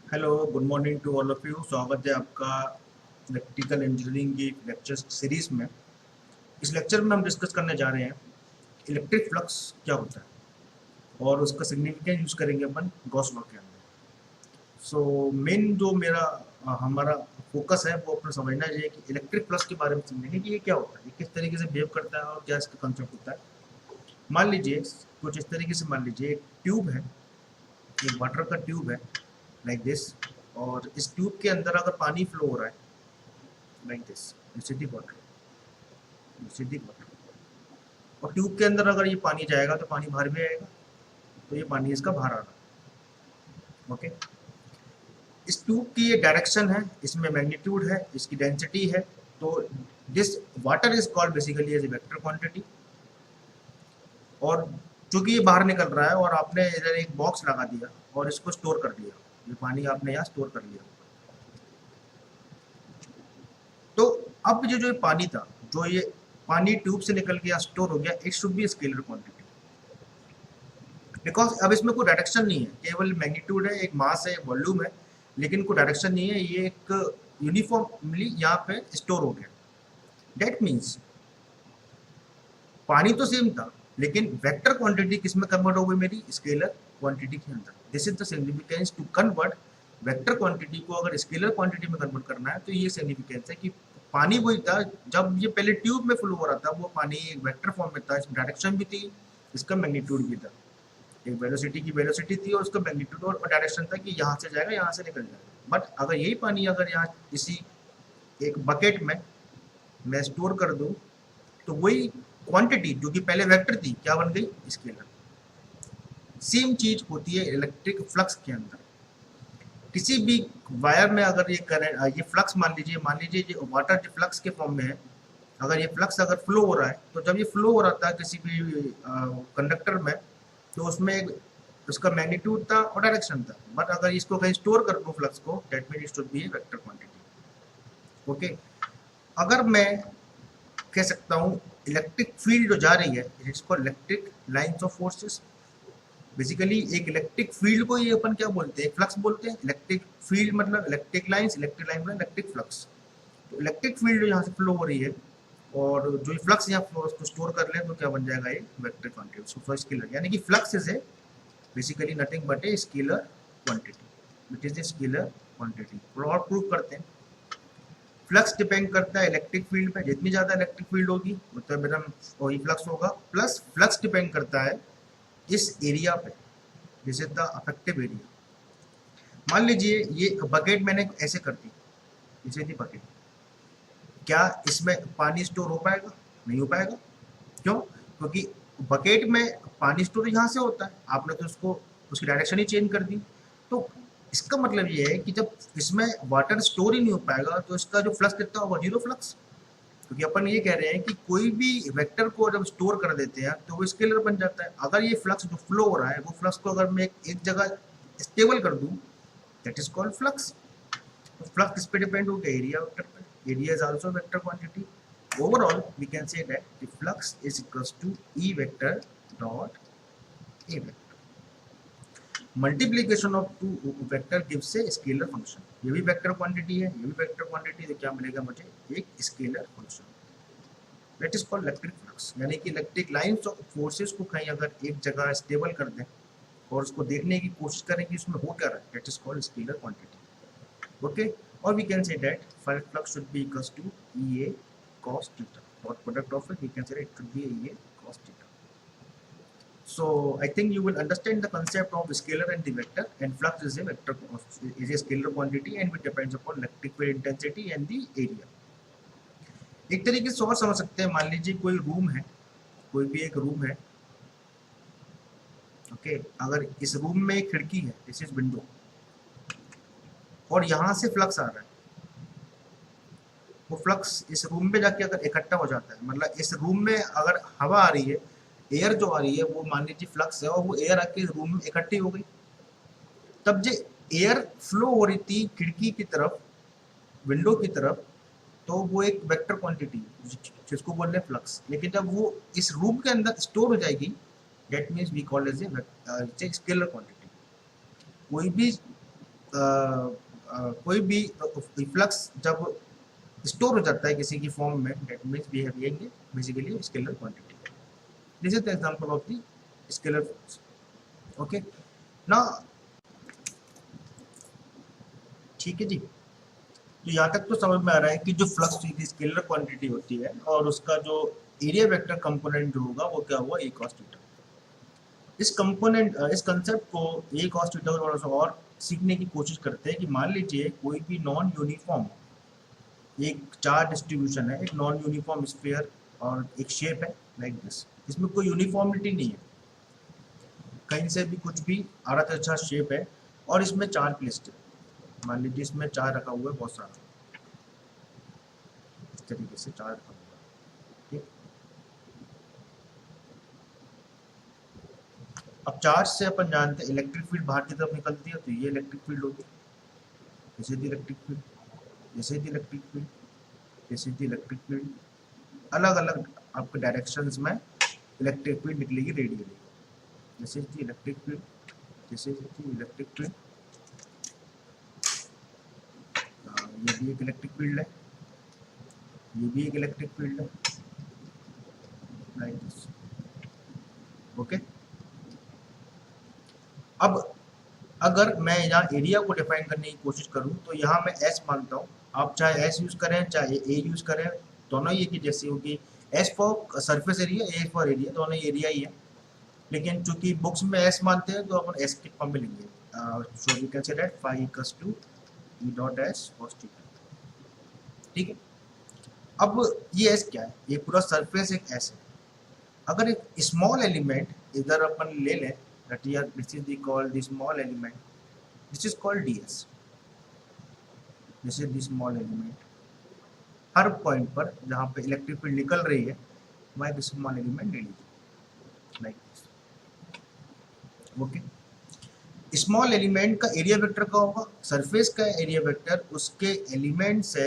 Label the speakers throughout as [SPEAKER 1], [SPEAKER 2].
[SPEAKER 1] Hello, good morning to all of you. स्वागत है आपका इलेक्ट्रिकल इंजीनियरिंग की लेक्चर सीरीज में। इस लेक्चर में हम डिस्कस करने जा रहे हैं इलेक्ट्रिक फ्लक्स क्या होता है और उसका सिग्निफिकेंस यूज करेंगे अपन गॉस लॉ के अंदर। सो मेन जो हमारा फोकस है वो अपना समझना चाहिए कि इलेक्ट्रिक फ्लक्स के बारे में समझेंगे कि ये क्या होता है, ये किस तरीके से बिहेव करता है और क्या इसका कंसेप्ट होता है। मान लीजिए कुछ इस तरीके से, मान लीजिए एक ट्यूब है, एक वाटर का ट्यूब है लाइक दिस, और इस ट्यूब के अंदर अगर पानी फ्लो हो रहा है like this, acidic water, acidic water, और ट्यूब के अंदर अगर ये पानी जाएगा तो पानी बाहर भी आएगा, तो ये पानी इसका बाहर आ रहा है। ओके, इस ट्यूब की ये डायरेक्शन है, इसमें मैग्नीट्यूड है, इसकी डेंसिटी है। तो this water is called basically as a vector quantity. और चूंकि ये बाहर निकल रहा है और आपने इधर एक बॉक्स लगा दिया और इसको स्टोर कर दिया, ये पानी आपने यहाँ स्टोर कर लिया, तो अब ये पानी था, जो ये पानी ट्यूब से निकल गया, स्टोर हो गया, it should be scalar quantity, because अब इसमें कोई डायरेक्शन नहीं है, केवल मैग्नीट्यूड है, एक मास है, एक वॉल्यूम है, लेकिन कोई डायरेक्शन नहीं है। ये एक यूनिफॉर्मली यहाँ पे स्टोर हो गया। डेट मीन्स पानी तो सेम था, लेकिन वेक्टर क्वांटिटी किस में कन्वर्ट हो गई, मेरी स्केलर क्वांटिटी के अंदर। This is the significance to convert vector quantity को अगर स्केलर क्वांटिटी में कन्वर्ट करना है, तो ये सिग्निफिकेंस है कि पानी वही था जब ये पहले ट्यूब में फ्लो हो रहा था, वो पानी एक वेक्टर फॉर्म में था, इसमें डायरेक्शन भी थी, इसका मैग्नीट्यूड भी था, एक वेलोसिटी की वेलोसिटी थी और उसका मैग्नीट्यूड और डायरेक्शन था कि यहाँ से जाएगा, यहाँ से निकल जाएगा। बट अगर यही पानी अगर यहाँ इसी एक बकेट में मैं स्टोर कर दूं, तो वही क्वांटिटी जो कि पहले वेक्टर थी, क्या बन गई, स्केलर। सेम चीज होती है इलेक्ट्रिक फ्लक्स के अंदर। किसी भी वायर में अगर ये करंट, ये फ्लक्स मान लीजिए ये वाटर जो फ्लक्स के फॉर्म में है, अगर ये फ्लक्स अगर फ्लो हो रहा है, तो जब ये फ्लो हो रहा था किसी भी कंडक्टर में, तो उसमें एक उसका मैग्नीट्यूड था और डायरेक्शन था। बट अगर इसको कहीं स्टोर कर दूं फ्लक्स को, that mean it should be vector quantity. Okay, अगर मैं कह सकता हूँ इलेक्ट्रिक फील्ड जो जा रही है, it's called electric lines of forces. Basically एक इलेक्ट्रिक फील्ड को ये अपन क्या बोलते हैं, फ्लक्स बोलते हैं। इलेक्ट्रिक फील्ड मतलब इलेक्ट्रिक लाइंस, इलेक्ट्रिक लाइन मतलब इलेक्ट्रिक फ्लक्स। तो इलेक्ट्रिक फील्ड जो यहाँ से फ्लो हो रही है और जो ये फ्लक्स यहाँ उसको स्टोर कर ले, तो क्या बन जाएगा, ये वेक्टर क्वांटिटी, सो स्केलर। यानी कि flux is a basically nothing but A scalar quantity, it is a scalar quantity. और प्रूव करते हैं, फ्लक्स डिपेंड करता है इलेक्ट्रिक फील्ड पे, जितनी ज्यादा इलेक्ट्रिक फील्ड होगी उतना मेरा वही फ्लक्स होगा। प्लस फ्लक्स डिपेंड करता है इस एरिया पे, this is the affective area. मान लीजिए ये बकेट मैंने ऐसे कर दी, इसे थी बकेट, क्या इसमें पानी स्टोर हो पाएगा, नहीं हो पाएगा। क्यों? क्योंकि बकेट में पानी स्टोर यहाँ से होता है, आपने तो उसको उसकी डायरेक्शन ही चेंज कर दी। तो इसका मतलब ये है कि जब इसमें वाटर स्टोर ही नहीं हो पाएगा, तो इसका जो फ्लक्स कितना होगा, जीरो फ्लक्स। क्योंकि अपन ये कह रहे हैं कि कोई भी वेक्टर को जब स्टोर कर देते हैं तो वो स्केलर बन जाता है। अगर ये फ्लक्स जो फ्लो हो रहा है, वो फ्लक्स को अगर मैं एक जगह स्टेबल कर दूं, दैट इज कॉल्ड फ्लक्स। तो फ्लक्स किस पे डिपेंड हो गया, एरिया वेक्टर पे। Area is also vector quantity. Overall we can say that the flux is equals to E vector dot A vector. Multiplication of two vector gives a scalar function. ये भी vector quantity है, ये भी vector quantity, तो क्या मिलेगा मुझे, एक scalar function. That is called electric flux. यानी कि इलेक्ट्रिक लाइंस ऑफ फोर्सेस को कहीं अगर एक जगह स्टेबल कर दें और उसको देखने की कोशिश करें कि उसमें हो क्या रहा है, that is called scalar quantity. Okay, और we can say that flux should be equals to E A cos theta. Dot product of it, we can say it should be a cos theta. So I think you will understand the concept of scalar and the vector, and flux is a vector, is a scalar quantity, and it depends upon electric field intensity and the area. एक तरीके से और समझ सकते हैं, मान लीजिए कोई रूम है, कोई भी एक रूम है। ओके, अगर इस रूम में एक खिड़की है, दिस इज विंडो, और यहाँ से फ्लक्स आ रहा है, वो फ्लक्स इस रूम में जाके अगर इकट्ठा हो जाता है, मतलब इस रूम में अगर हवा आ रही है, एयर जो आ रही है, वो मान लीजिए फ्लक्स है, और वो एयर आके इस रूम में इकट्ठी हो गई, तब जो एयर फ्लो हो रही थी खिड़की की तरफ, विंडो की तरफ, तो वो एक वेक्टर क्वांटिटी जिसको बोल रहे हैं फ्लक्स। लेकिन जब वो इस रूम के अंदर स्टोर हो जाएगी, that means we call as a scalar quantity. कोई भी कोई भी फ्लक्स जब स्टोर हो जाता है किसी की फॉर्म में, that means we have basically scalar quantity. This is the example of the scalar flux. Okay ना, ठीक है जी। तो यहाँ तक तो समझ में आ रहा है कि जो फ्लक्स की स्केलर क्वांटिटी होती है और उसका जो एरिया वेक्टर कंपोनेंट जो होगा वो क्या हुआ, ए कॉस थीटा। इस कंसेप्ट को ए कॉस थीटा को थोड़ा सा और सीखने की कोशिश करते हैं कि मान लीजिए कोई भी नॉन यूनिफॉर्म एक चार्ज डिस्ट्रीब्यूशन है, एक नॉन यूनिफॉर्म स्फीयर और एक शेप है लाइक दिस, इसमें कोई यूनिफॉर्मिटी नहीं है, कहीं से भी कुछ भी आधा तिरछा शेप है और इसमें चार्ज प्लेस्ड है। मान लीजिए इसमें चार्ज रखा हुआ है बहुत सारा, इस तरीके से चार्ज रखा हुआ है, ठीक। अब चार्ज से अपन जानते हैं इलेक्ट्रिक फील्ड बाहर की तरफ निकलती है, तो ये इलेक्ट्रिक फील्ड होगी, जैसे दी इलेक्ट्रिक फील्ड, जैसे दी इलेक्ट्रिक फील्ड, जैसे दी इलेक्ट्रिक फील्ड, अलग अलग आपके डायरेक्शंस में इलेक्ट्रिक फील्ड निकलेगी रेडियली, जैसे दी इलेक्ट्रिक फील्ड, जैसे दी इलेक्ट्रिक फील्ड। ये भी एक इलेक्ट्रिक फील्ड है, ये भी एक इलेक्ट्रिक फील्ड है, लाइक दिस। ओके, अब अगर मैं यहाँ एरिया को डिफाइन करने की कोशिश करूँ तो यहाँ मैं एस मानता हूँ, आप चाहे एस यूज करें चाहे ए यूज करें, दोनों ही एक ही जैसी होगी। S for surface area, A for area, दोनों ही एरिया ही है, लेकिन चूंकि बुक्स में एस मानते हैं तो अपन एस के फॉर्म में लिखेंगे। So we can say that phi equals to E dot S cos theta, ठीक है। अब ये एस क्या है, ये पूरा सरफेस एक एस है। अगर एक स्मॉल एलिमेंट इधर अपन ले लें, that here this is the called the small element, this is called ds, this is the small element। Her point पर जहाँ पे इलेक्ट्रिक फील्ड निकल रही है वहाँ एक स्मॉल एलिमेंट ले लीजिए like this. Okay, small element का एरिया वेक्टर क्या होगा, सरफेस का एरिया वेक्टर उसके एलिमेंट से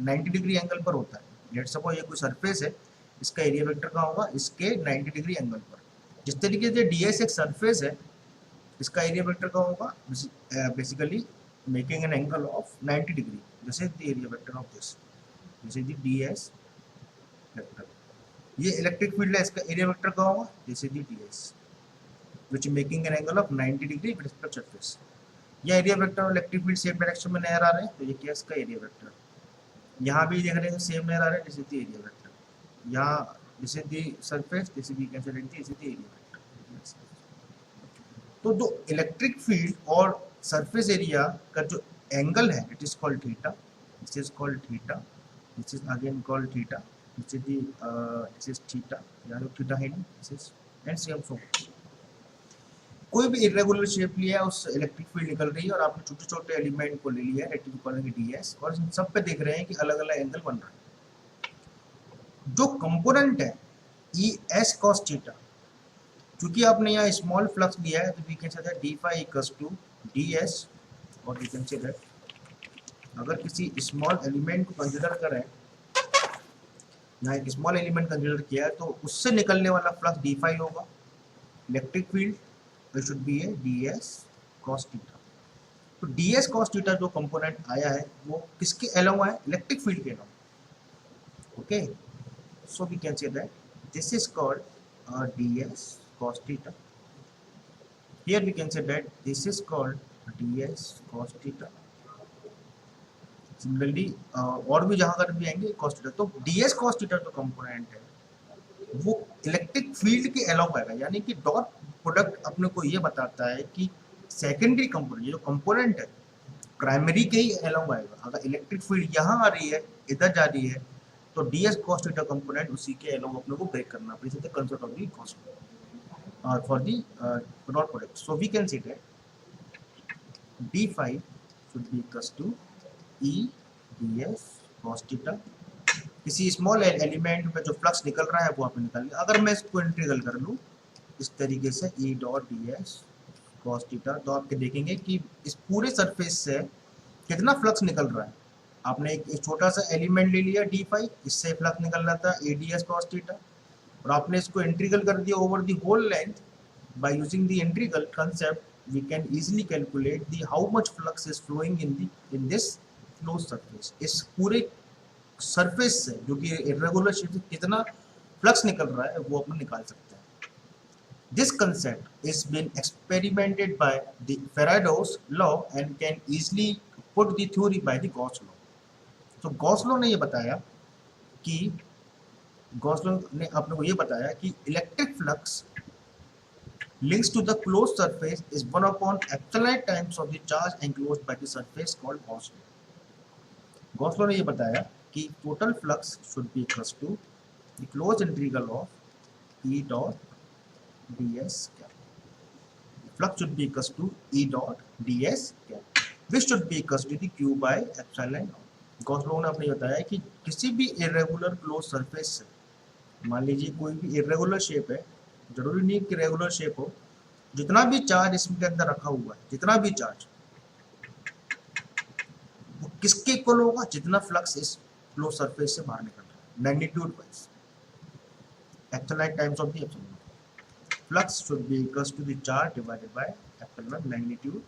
[SPEAKER 1] 90 डिग्री एंगल पर होता है। लेट्स सपोज ये कोई सरफेस है, इसका एरिया वेक्टर क्या होगा, इसके 90 डिग्री एंगल पर। जिस तरीके से ds एक सरफेस है, इसका एरिया वेक्टर क्या होगा, basically making an angle of 90 degree, this is the area vector of this, this is the ds vector. ये इलेक्ट्रिक फील्ड है, इसका एरिया वेक्टर क्या होगा, this is the ds which making an angle of 90 degree with respect to surface. ये area vector और electric field same direction में नजर आ रहे हैं, तो ये क्या इसका एरिया वेक्टर। यहाँ भी देख रहे हैं सेम नजर आ रहा है, this is the area vector. यहाँ this is the surface, this is the this is the area vector। तो जो इलेक्ट्रिक फील्ड और सरफेस एरिया का जो एंगल है, it is called theta, this is called theta, this is again called theta, this is the this is theta, यहाँ तो theta है नहीं, this is and same so. कोई भी इरेगुलर शेप लिया है, उस इलेक्ट्रिक फील्ड निकल रही है और आपने छोटे छोटे एलिमेंट को ले लिया है, इट इज कॉल्ड ds, और इन सब पे देख रहे हैं कि अलग अलग एंगल बन रहा है। जो कंपोनेंट है ई एस कॉस थीटा, क्योंकि आपने यहाँ स्मॉल फ्लक्स लिया है तो we can say that D phi equals to D S, और वी कैन से दैट अगर किसी स्मॉल एलिमेंट को कंसीडर करें, यहाँ एक स्मॉल एलिमेंट कंसीडर किया है, तो उससे निकलने वाला फ्लक्स डी फाई होगा। Electric field it should be A D S cos theta. तो डी एस कॉस थीटा जो कंपोनेंट आया है वो किसके अलावा है, इलेक्ट्रिक फील्ड के अलावा। Okay, so we can say that this is called ds cos theta, here we can say that this is called ds cos theta। Similarly और भी जहां अगर भी आएंगे cos theta, तो ds cos theta जो कंपोनेंट है वो इलेक्ट्रिक फील्ड के अलावा आएगा, यानी कि डॉट प्रोडक्ट अपने को ये बताता है कि सेकेंडरी कंपोनेंट, ये जो कंपोनेंट है प्राइमरी के ही अलावा आएगा। अगर इलेक्ट्रिक फील्ड यहाँ आ रही है, इधर जा रही है, तो ds cos theta कंपोनेंट उसी के अलावा अपने को ब्रेक करना पड़ेगा, the concept of the cos for the dot product. So we can say that d phi should be equals to e ds cos theta। किसी स्मॉल एलिमेंट में जो फ्लक्स निकल रहा है वो आप निकाल लें। अगर मैं इसको इंटीग्रल कर लूँ इस तरीके से e dot ds cos theta, तो आप देखेंगे कि इस पूरे सरफेस से कितना फ्लक्स निकल रहा है। आपने एक छोटा सा एलिमेंट ले लिया डी फाई, इससे फ्लक्स निकल रहा था एडीएस कॉस थीटा, और आपने इसको इंटीग्रल कर दिया over the whole length by using the integral concept, we can easily calculate the how much flux is flowing in this closed surface. इस पूरे सरफेस से जो कि इरेगुलर शेप से कितना फ्लक्स निकल रहा है वो अपन निकाल सकते हैं. This concept is been experimented by the Faraday's law and can easily put the theory by the Gauss law. तो गॉस लॉ ने ये बताया कि गॉस लॉ ने अपने को ये बताया कि electric flux links to the closed surface is 1 upon epsilon times of the charge enclosed by the surface called Gauss law. Gauss law ने ये बताया कि total flux should be equal to the closed integral of E dot ds cap. Flux should be equal to E dot ds cap, which should be equal to the Q by epsilon. Gauss law ने अपने बताया कि किसी भी irregular close surface से, मान लीजिए कोई भी इरेगुलर शेप है, जरूरी नहीं कि रेगुलर शेप हो, जितना भी चार्ज इसके अंदर रखा हुआ है, जितना भी चार्ज, वो किसके इक्वल होगा, जितना फ्लक्स इस क्लोज सरफेस से बाहर निकल रहा है, magnitude wise, epsilon times of the epsilon. Flux should be equal to the charge divided by epsilon magnitude.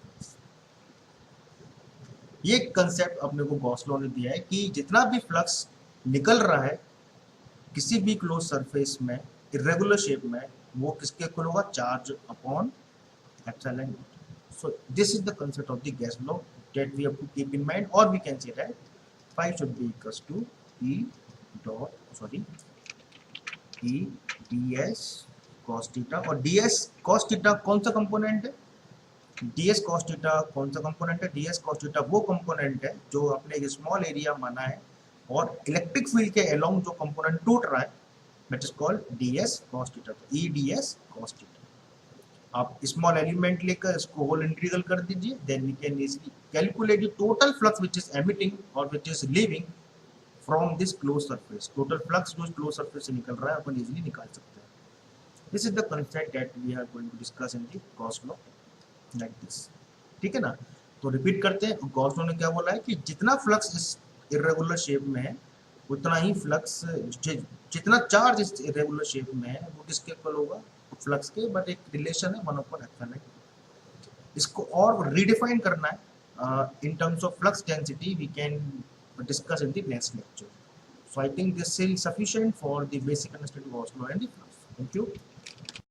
[SPEAKER 1] ये कंसेप्ट अपने को गॉस लॉ ने दिया है कि जितना भी फ्लक्स निकल रहा है किसी भी क्लोज सरफेस में इरेगुलर शेप में, वो किसके इक्वल होगा, charge upon epsilon. So this is the concept of the Gauss law that we have to keep in mind, और we can say that phi should be equals to E ds cos theta. और ds cos theta कौन सा component है, ds cos theta कौन सा component है, ds cos theta वो component है जो अपने एक स्मॉल एरिया माना है और इलेक्ट्रिक फील्ड के अलोंग जो कंपोनेंट टूट रहा है, that is called ds cos theta. तो E ds cos थीटा. आप स्मॉल एलिमेंट लेकर इसको होल इंटीग्रल कर दीजिए, then we can easily calculate the total flux which is emitting और which is leaving from this close surface. Total flux जो close surface से निकल रहा है अपन इजीली निकाल सकते हैं. This is the concept that we are going to discuss in the Gauss law like this. ठीक है ना. तो रिपीट करते हैं. गॉस लॉ ने क्या बोला है कि जितना फ्लक्स इस इरेगुलर शेप में है उतना ही फ्लक्स, जितना चार्ज इस इरेगुलर शेप में है वो किसके इक्वल होगा, फ्लक्स के. बट एक रिलेशन है 1 upon epsilon. इसको और रीडिफाइन करना है in terms of flux density, we can discuss in the next lecture. So I think this is sufficient for the basic understanding of Gauss law and the flux. Thank you.